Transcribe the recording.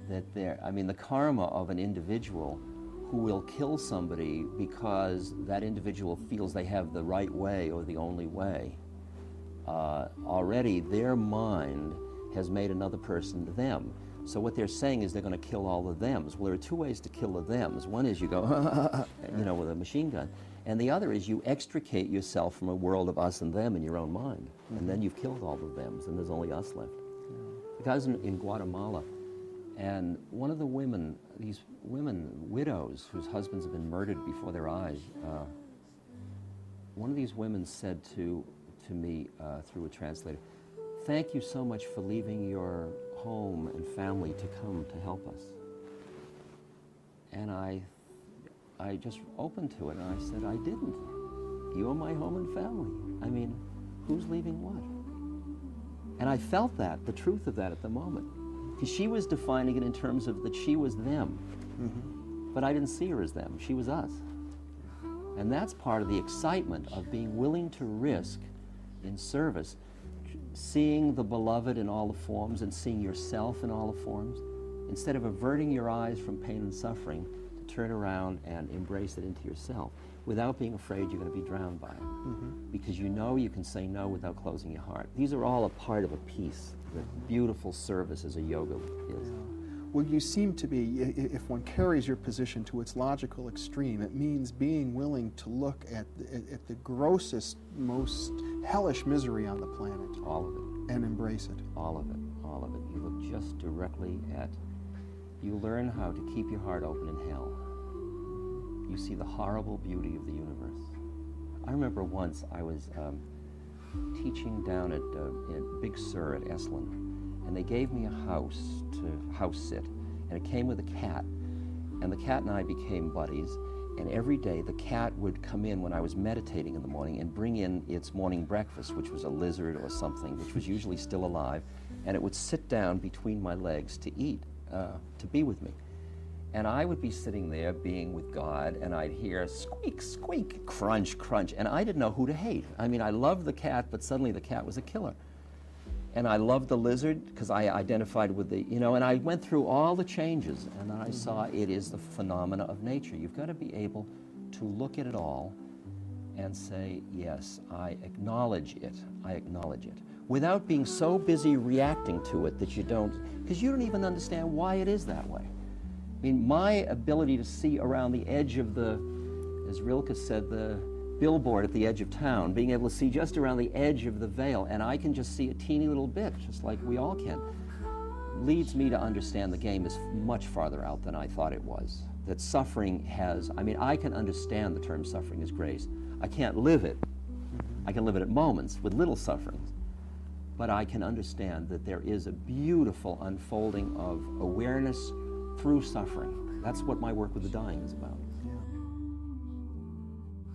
that I mean, the karma of an individual who will kill somebody because that individual feels they have the right way or the only way, already their mind has made another person them. So what they're saying is they're going to kill all the thems. Well, there are two ways to kill the thems. One is you go, you know, with a machine gun. And the other is you extricate yourself from a world of us and them in your own mind. And then you've killed all the thems, and there's only us left. The guy's in Guatemala, and one of the women, these women, widows, whose husbands have been murdered before their eyes, one of these women said to me through a translator, "Thank you so much for leaving your home and family to come to help us." And I just opened to it, and I said, "I didn't. You're my home and family. I mean, who's leaving what?" And I felt that, the truth of that at the moment. Because she was defining it in terms of that she was them. But I didn't see her as them. She was us. And that's part of the excitement of being willing to risk in service, seeing the beloved in all the forms and seeing yourself in all the forms, instead of averting your eyes from pain and suffering, to turn around and embrace it into yourself without being afraid you're going to be drowned by it. Because you know you can say no without closing your heart. These are all a part of a piece, the beautiful service as a yoga is. Well, you seem to be, if one carries your position to its logical extreme, it means being willing to look at the grossest, most hellish misery on the planet. All of it. And embrace it. All of it, all of it. You look just directly at, you learn how to keep your heart open in hell. You see the horrible beauty of the universe. I remember once I was teaching down at Big Sur at Esalen, and they gave me a house to house sit, and it came with a cat, and the cat and I became buddies, and every day the cat would come in when I was meditating in the morning and bring in its morning breakfast, which was a lizard or something, which was usually still alive, and it would sit down between my legs to eat, to be with me. And I would be sitting there being with God, and I'd hear squeak, squeak, crunch, crunch, and I didn't know who to hate. I mean, I loved the cat, but suddenly the cat was a killer. And I loved the lizard because I identified with the, you know, and I went through all the changes, and then I saw it is the phenomena of nature. You've got to be able to look at it all and say, yes, I acknowledge it, without being so busy reacting to it that you don't, because you don't even understand why it is that way. I mean, my ability to see around the edge of the, as Rilke said, the billboard at the edge of town, being able to see just around the edge of the veil, and I can just see a teeny little bit, just like we all can, leads me to understand the game is much farther out than I thought it was. That suffering has, I mean, I can understand the term suffering as grace. I can't live it. I can live it at moments with little sufferings. But I can understand that there is a beautiful unfolding of awareness through suffering. That's what my work with the dying is about.